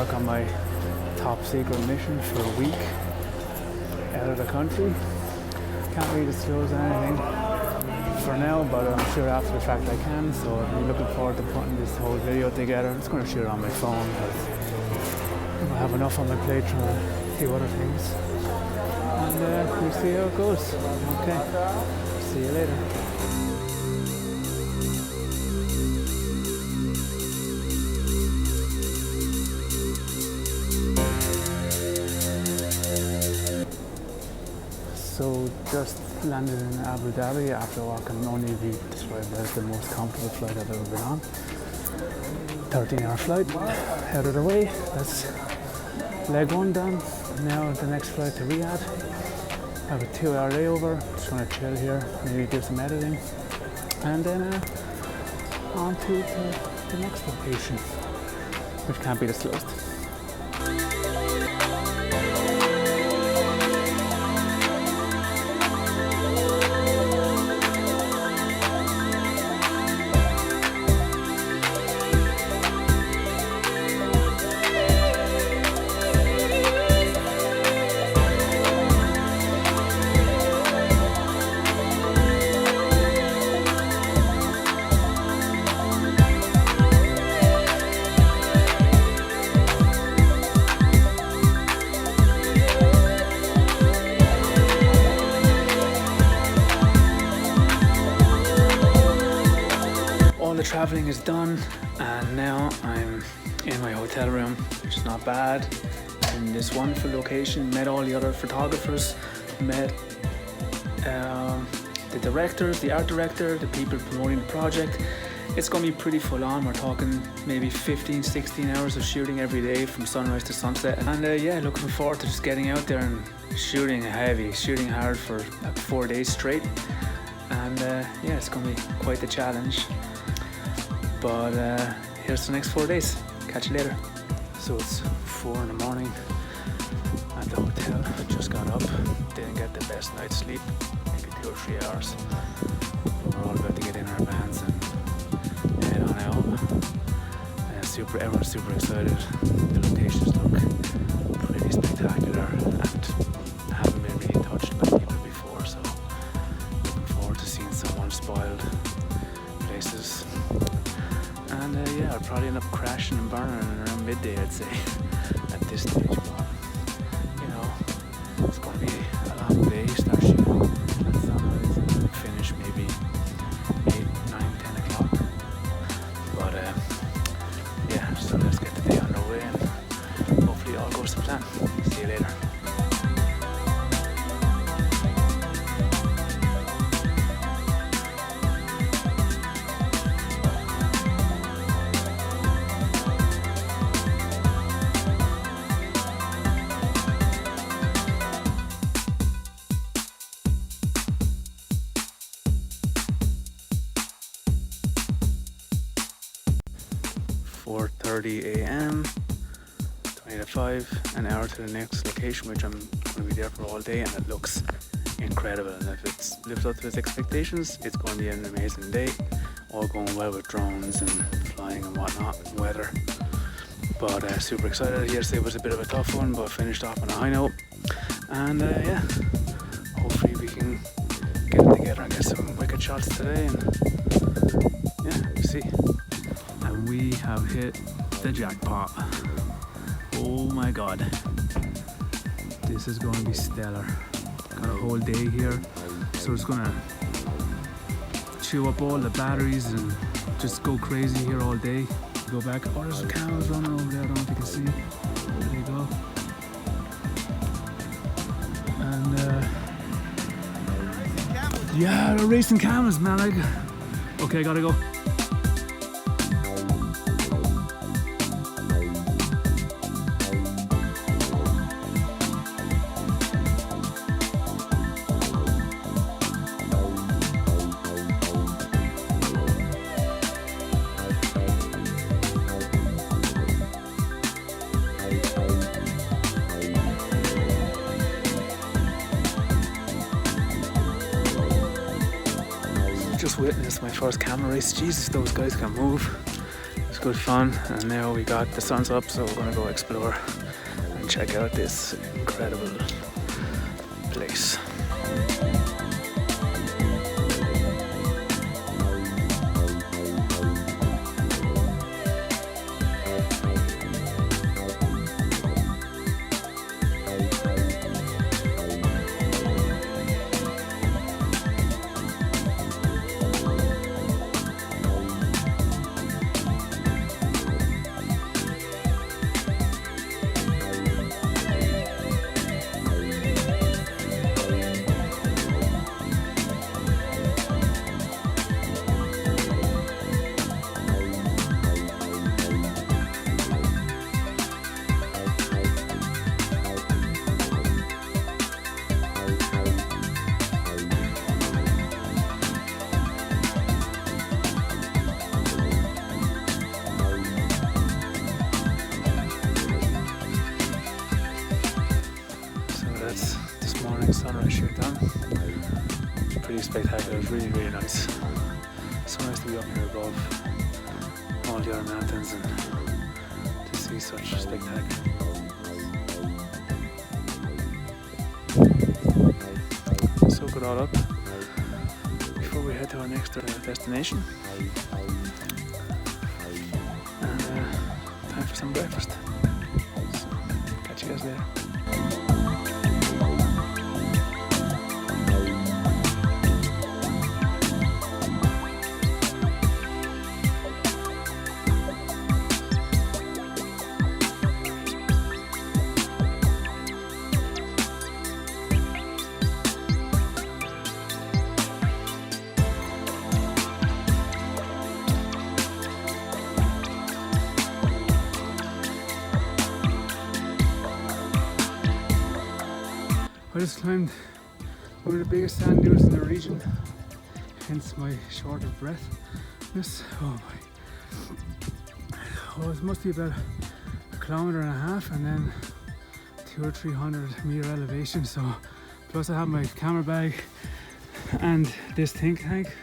embark on my top secret mission for a week out of the country. Can't really disclose anything for now, but I'm sure after the fact I can, so I'm looking forward to putting this whole video together. I'm just going to shoot it on my phone because I have enough on my plate trying to do other things. And we'll see how it goes. Okay, see you later. So just landed in Abu Dhabi after what can only be described as the most comfortable flight I've ever been on. 13-hour flight, out of the way. That's leg one done. Now the next flight to Riyadh. I have a 2-hour layover. Just want to chill here, maybe do some editing, and then on to the next location, which can't be disclosed. Traveling is done, and now I'm in my hotel room, which is not bad, in this wonderful location. Met all the other photographers, met the directors, the art director, the people promoting the project. It's going to be pretty full on. We're talking maybe 15-16 hours of shooting every day from sunrise to sunset, and yeah, looking forward to just getting out there and shooting heavy, shooting hard for like 4 days straight. And yeah, it's going to be quite the challenge. But here's the next 4 days. Catch you later. So it's 4 in the morning at the hotel. Just got up, didn't get the best night's sleep, maybe 2 or 3 hours. But we're all about to get in our vans and head on out. Everyone's super excited. The locations look pretty spectacular and haven't been really touched by people before, so looking forward to seeing some unspoiled places. And yeah, I'll probably end up crashing and burning around midday, I'd say, at this stage. But, you know, it's going to be a long day. Start shooting at sunrise and finish maybe 8, 9, 10 o'clock. But yeah, so let's get the day underway and hopefully it all goes to plan. See you later. 4:30 a.m. 20 to 5, an hour to the next location, which I'm going to be there for all day, and it looks incredible. And if it lives up to its expectations, it's going to be an amazing day. All going well with drones and flying and whatnot, and weather. But super excited. Yesterday was a bit of a tough one, but finished off on a high note. And yeah, hopefully we can get it together and get some wicked shots today. And yeah, we'll see. And we have hit the jackpot. Oh my god, this is going to be stellar. Got a whole day here, so it's gonna chew up all the batteries and just go crazy here all day. Go back. Oh, there's cows running over there. I don't know if you can see. There you go. And yeah, they're racing camels, man. Okay, gotta go. Just witnessed my first camera race. Jesus, those guys can move. It's good fun, and now we got the sun's up, so we're gonna go explore and check out this incredible place. This morning's sunrise shoot done. Pretty spectacular, it was really nice. So nice to be up here above all the other mountains and to see such spectacle. Soak it all up before we head to our next destination. And time for some breakfast. So, catch you guys later. I just climbed one of the biggest sand dunes in the region, hence my short of breath. Oh it must be about 1.5 kilometers and then 200 or 300 meter elevation. So plus I have my camera bag and this think tank.